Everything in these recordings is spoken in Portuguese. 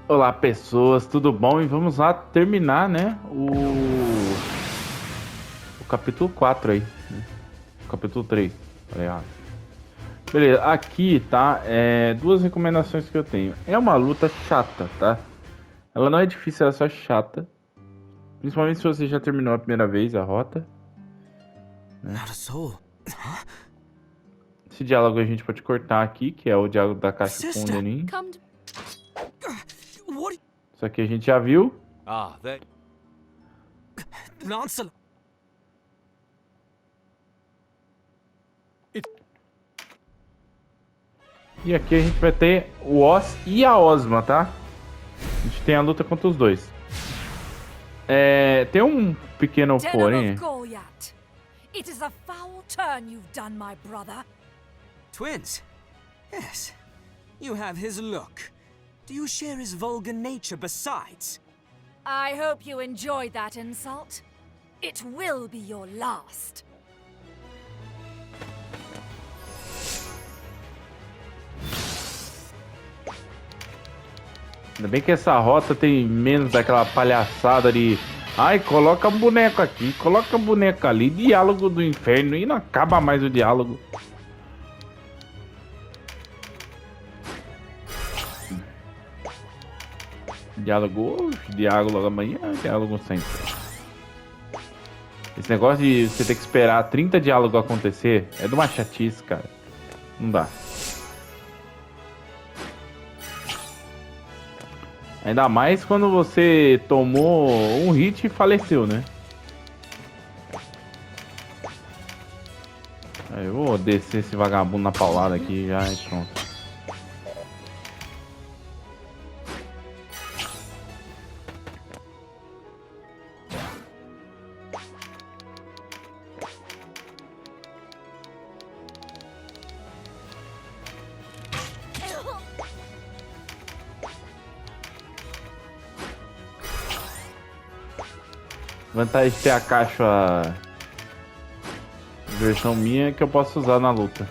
Olá pessoas, tudo bom? E vamos lá terminar, né, o capítulo 4 aí, né? O capítulo 3, falei errado. Beleza, aqui tá, duas recomendações que eu tenho. É uma luta chata, tá? Ela não é difícil, ela é só chata. Principalmente se você já terminou a primeira vez a rota, né? Esse diálogo a gente pode cortar aqui, que é o diálogo da caixa com o Nenin. Isso aqui a gente já viu. E aqui a gente vai ter o Oz e a Ozma, tá? A gente tem a luta contra os dois. Tem um pequeno porém. It is a foul turn you've done, my brother. Twins? Yes. You have his look. Do you share his vulgar nature besides? I hope you enjoyed that insult. It will be your last. Ainda bem que essa rota tem menos daquela palhaçada de... Ai, coloca boneco aqui, coloca boneco ali. Diálogo do inferno e não acaba mais o diálogo. Diálogo hoje, diálogo amanhã, diálogo sempre. Esse negócio de você ter que esperar 30 diálogos acontecer é de uma chatice, cara. Não dá. Ainda mais quando você tomou um hit e faleceu, né? Aí eu vou descer esse vagabundo na paulada aqui já e pronto. Vantagem de ter a caixa versão minha que eu posso usar na luta.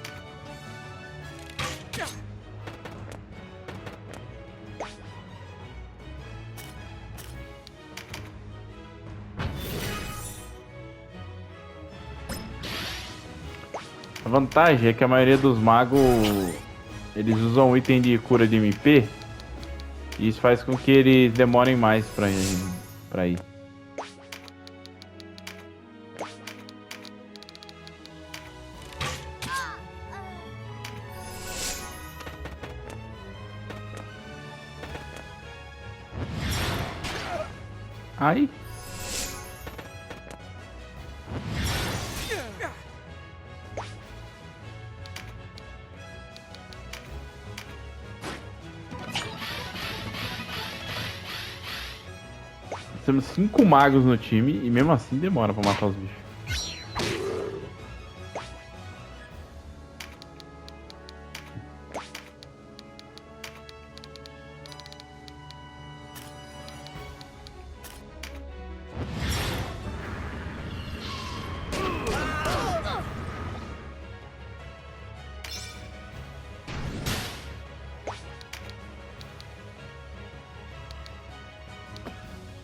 A vantagem é que a maioria dos magos eles usam item de cura de MP e isso faz com que eles demorem mais pra ir. Aí. Temos 5 magos no time e mesmo assim demora pra matar os bichos.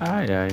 Ai, ai.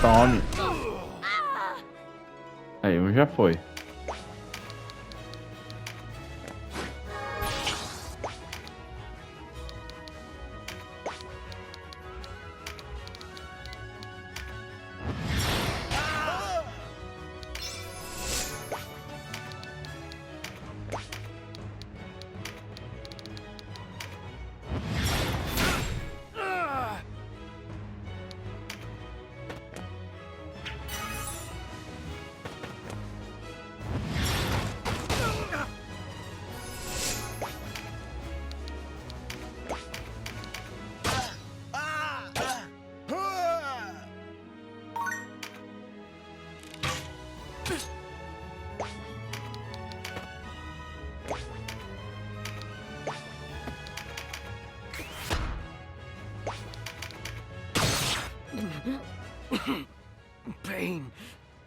Tome. Aí, um já foi.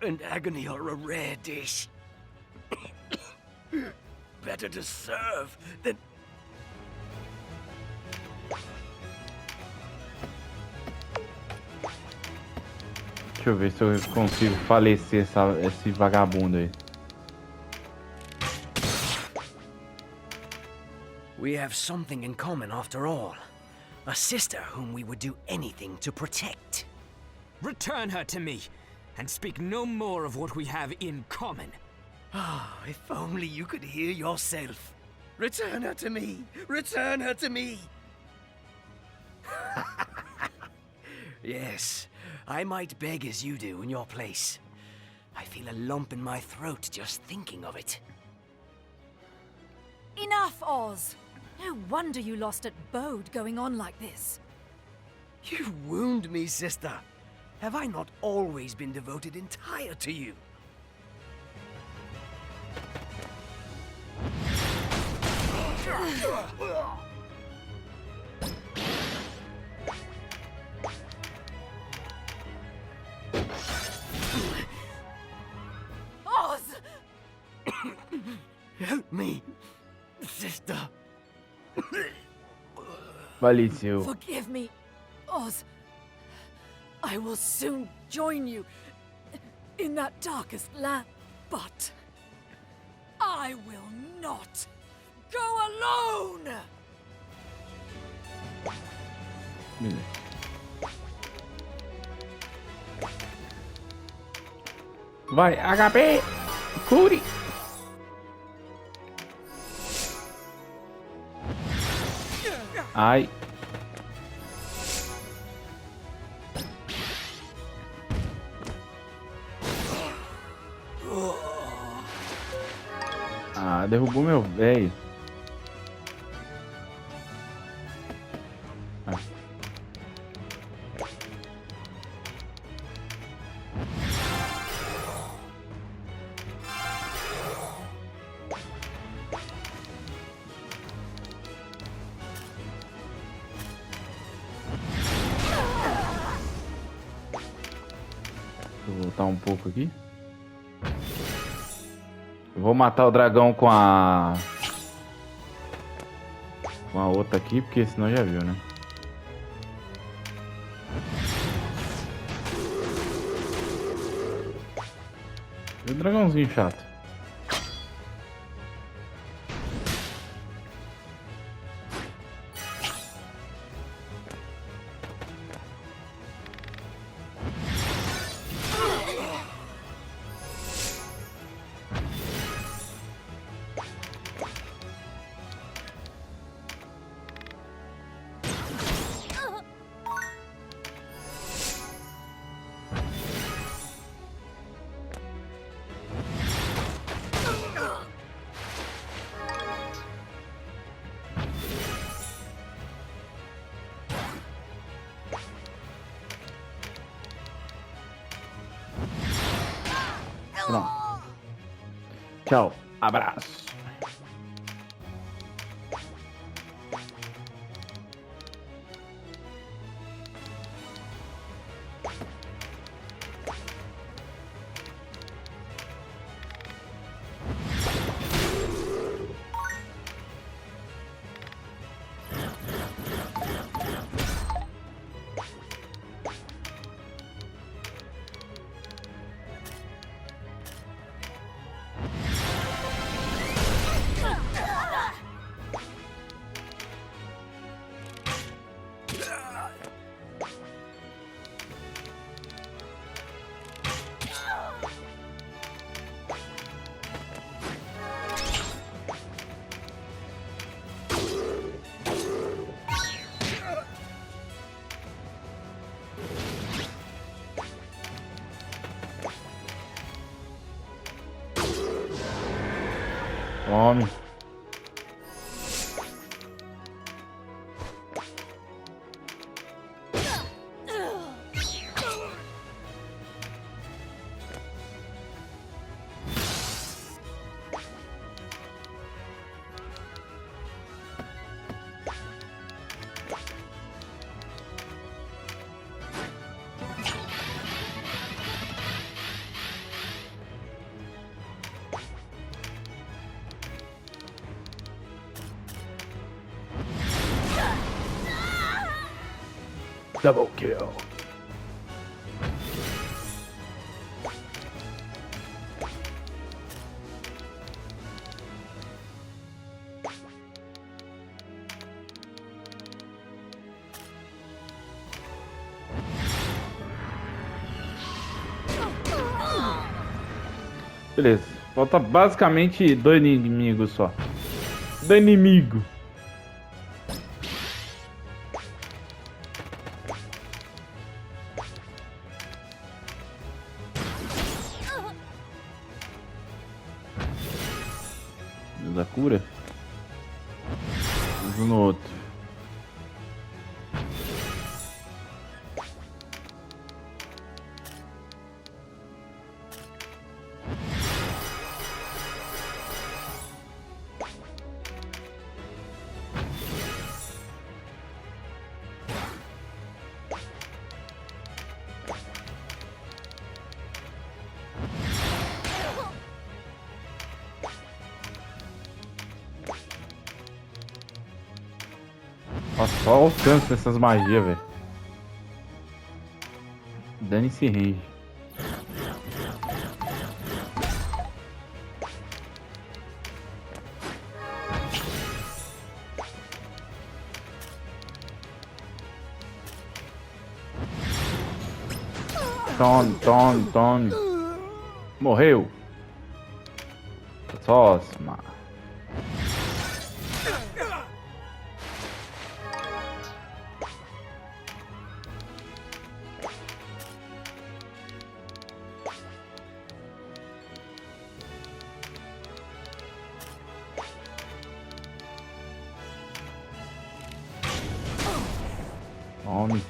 and agony are a rare dish. Better to serve than... Deixa eu ver se eu consigo falecer esse vagabundo aí. We have something in common after all. A sister whom we would do anything to protect. Return her to me, and speak no more of what we have in common. Ah, if only you could hear yourself. Return her to me! Return her to me! Yes, I might beg as you do in your place. I feel a lump in my throat just thinking of it. Enough, Oz. No wonder you lost at Bode going on like this. You wound me, sister. Have I not always been devoted entire to you? Oz! Help me, sister. Faleceu. Forgive me, Oz. I will soon join you in that darkest land, but I will not go alone! Beleza. Vai, HP! Cure! Ai. Ah, derrubou meu velho. Ah. Vou voltar um pouco aqui. Eu vou matar o dragão com a outra aqui, porque senão já viu, né? E o dragãozinho chato. Pronto. Tchau. Abraço. Homem. Double kill. Beleza, falta basicamente 2 inimigos só. 2 inimigos. Da cura. Um no outro. Nossa, só o alcance dessas magias, velho. Dane-se range. Tome. Morreu. Ozma. Tome.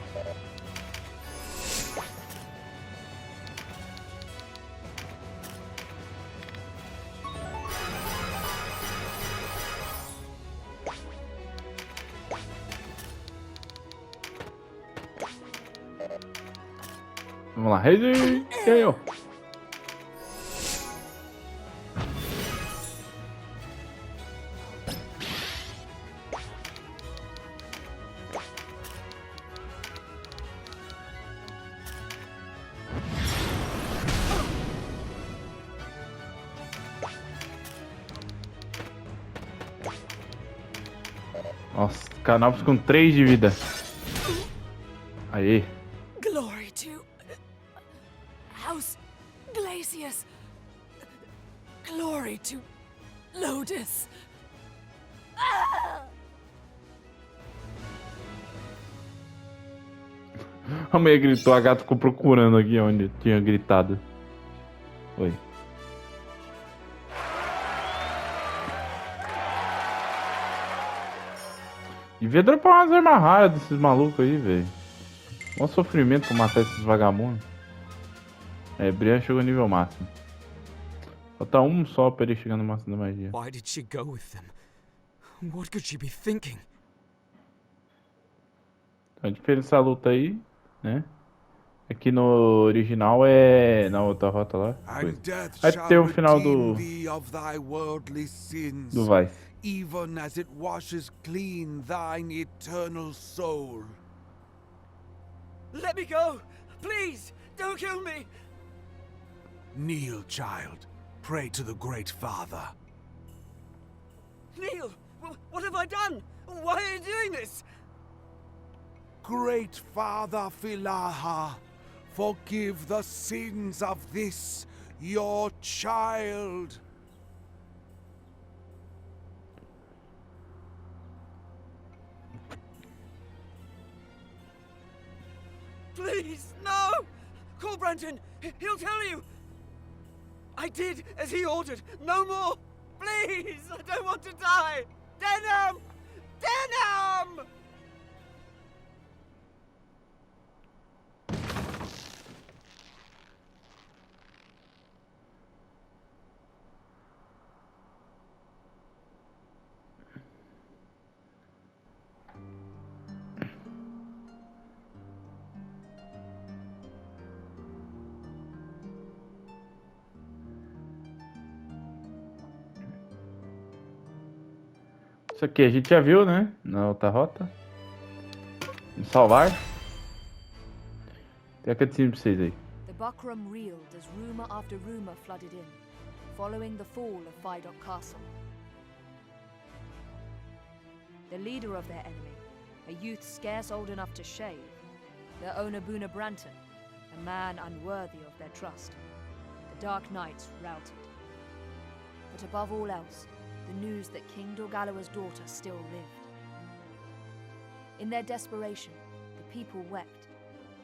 Vamos lá, Rede! Ganhou! Nossa, Canal com 3 de vida. Aí. Glory to House Glacius. Glory to Lotus. A mulher gritou, a gata ficou procurando aqui onde tinha gritado. Oi. Devia dropar umas armas raras desses malucos aí, velho. Mó sofrimento pra matar esses vagabundos. É, Brian chegou no nível máximo. Falta um só pra ele chegar no máximo da magia. Why did she go with them? What could she be thinking? A diferença da luta aí, né? Aqui no original é... Na outra rota lá. Aí tem o final do Vice. Even as it washes clean thine eternal soul. Let me go! Please, don't kill me! Kneel, child. Pray to the Great Father. Neil, what have I done? Why are you doing this? Great Father Philaha, forgive the sins of this, your child. Please, no! Call Branton. He'll tell you. I did as he ordered. No more. Please, I don't want to die. Denham! Denham! Isso aqui a gente já viu, né? Na outra rota. Vamos salvar. Tem a cutscene pra vocês aí. The Buckram reeled as rumor after rumor flooded in, following the fall of Fidok Castle. The leader of their enemy, a youth scarce old enough to shave, their owner Buna Branton, a man unworthy of their trust. The Dark Knights routed. But above all else, the news that King Dorgalawa's daughter still lived. In their desperation, the people wept.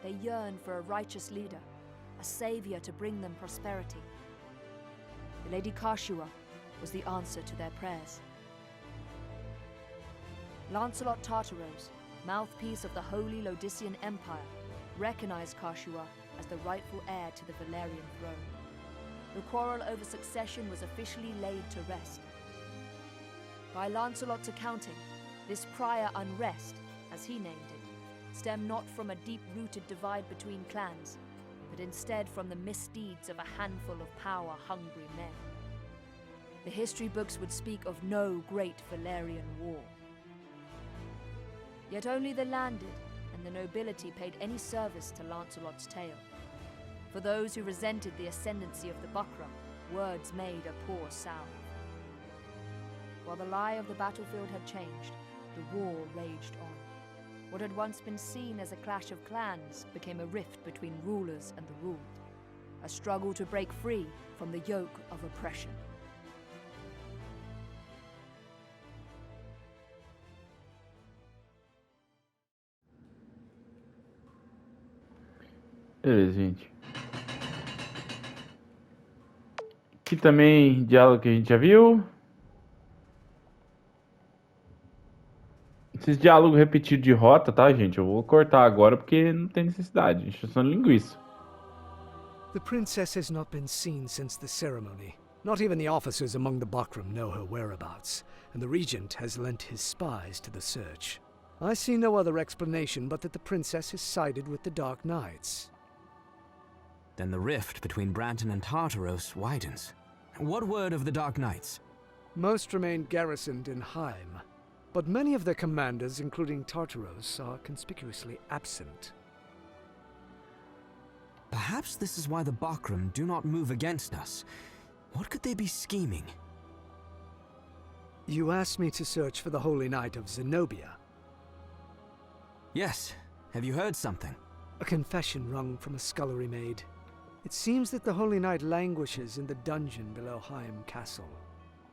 They yearned for a righteous leader, a savior to bring them prosperity. The Lady Karshua was the answer to their prayers. Lancelot Tartaros, mouthpiece of the Holy Lodician Empire, recognized Karshua as the rightful heir to the Valerian throne. The quarrel over succession was officially laid to rest. By Lancelot's accounting, this prior unrest, as he named it, stemmed not from a deep-rooted divide between clans, but instead from the misdeeds of a handful of power-hungry men. The history books would speak of no great Valerian war. Yet only the landed and the nobility paid any service to Lancelot's tale. For those who resented the ascendancy of the Buckram, words made a poor salve. While the lie of the battlefield had changed, the war raged on. What had once been seen as a clash of clans became a rift between rulers and the ruled, a struggle to break free from the yoke of oppression. Beleza, gente. Aqui também, diálogo que a gente já viu. Esses diálogos repetidos de rota, tá, gente? Eu vou cortar agora porque não tem necessidade. Encheção de linguiça. The princess has not been seen since the ceremony. Not even the officers among the Buckram know her whereabouts, and the regent has lent his spies to the search. I see no other explanation but that the princess has sided with the Dark Knights. Then the rift between Branton and Tartaros widens. What word of the Dark Knights? Most remain garrisoned in Heim, but many of their commanders, including Tartaros, are conspicuously absent. Perhaps this is why the Buckram do not move against us. What could they be scheming? You asked me to search for the Holy Knight of Zenobia. Yes. Have you heard something? A confession wrung from a scullery maid. It seems that the Holy Knight languishes in the dungeon below Heim Castle.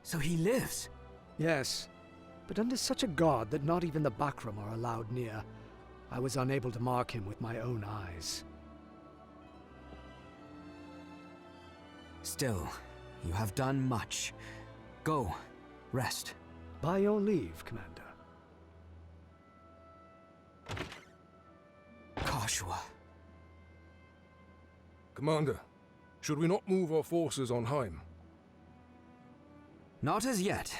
So he lives? Yes, but under such a guard that not even the Buckram are allowed near. I was unable to mark him with my own eyes. Still, you have done much. Go, rest. By your leave, Commander. Karshua. Commander, should we not move our forces on Heim? Not as yet.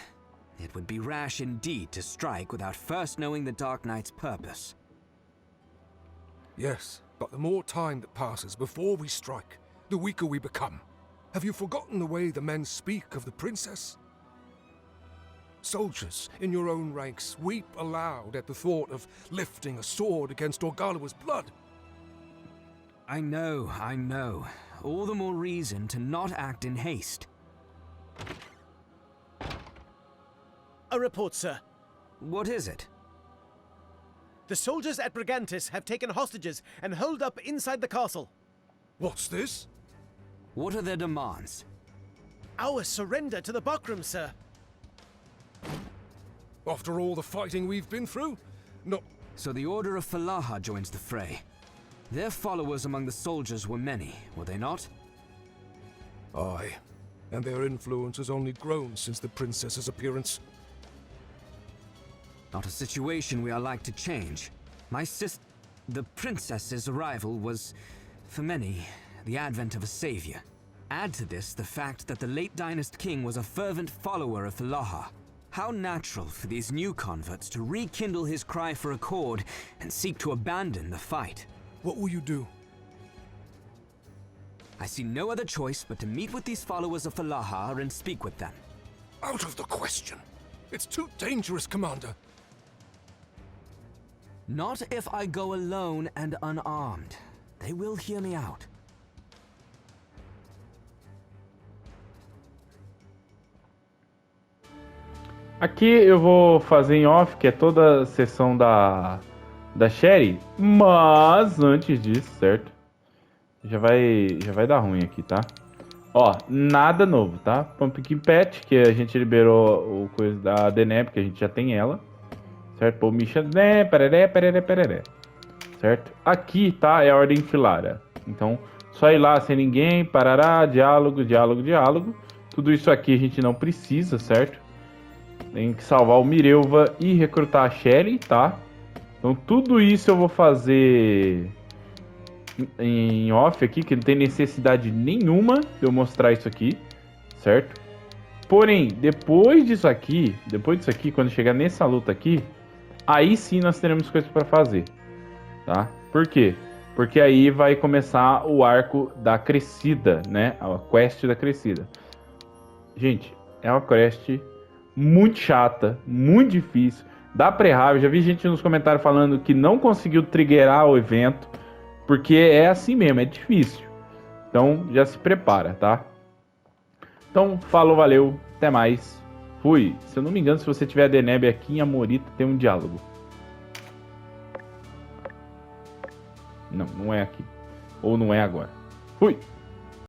It would be rash indeed to strike without first knowing the Dark Knight's purpose. Yes, but the more time that passes before we strike, the weaker we become. Have you forgotten the way the men speak of the princess? Soldiers in your own ranks weep aloud at the thought of lifting a sword against Dorgalawa's blood. I know. All the more reason to not act in haste. A report, sir. What is it? The soldiers at Brigantis have taken hostages and holed up inside the castle. What's this? What are their demands? Our surrender to the Buckram, sir. After all the fighting we've been through? No. So the Order of Falaha joins the fray. Their followers among the soldiers were many, were they not? Aye, and their influence has only grown since the princess's appearance. Not a situation we are like to change. The princess's arrival was, for many, the advent of a savior. Add to this the fact that the late Dynast king was a fervent follower of Falaha. How natural for these new converts to rekindle his cry for accord and seek to abandon the fight. What will you do? I see no other choice but to meet with these followers of Falaha and speak with them. Out of the question. It's too dangerous, Commander. Not if I go alone and unarmed. They will hear me out. Aqui eu vou fazer em off, que é toda a sessão da serie, mas antes disso, certo? Já vai dar ruim aqui, tá? Ó, nada novo, tá? Pumpkin Patch, que a gente liberou o coisa da Deneb, que a gente já tem ela. Certo? Pô, Misha, né? Pereré. Certo? Aqui, tá? É a ordem filara. Então, só ir lá sem ninguém, parará, diálogo. Tudo isso aqui a gente não precisa, certo? Tem que salvar o Mireuva e recrutar a Shelly, tá? Então tudo isso eu vou fazer em off aqui, que não tem necessidade nenhuma de eu mostrar isso aqui, certo? Porém, depois disso aqui, quando chegar nessa luta aqui, aí sim nós teremos coisas para fazer, tá? Por quê? Porque aí vai começar o arco da crescida, né? A quest da crescida. Gente, é uma quest muito chata, muito difícil, dá pré-raiva. Já vi gente nos comentários falando que não conseguiu triggerar o evento, porque é assim mesmo, é difícil. Então já se prepara, tá? Então, falou, valeu, até mais, fui. Se eu não me engano, se você tiver a Deneb aqui em Amorita, tem um diálogo. Não é aqui. Ou não é agora. Fui!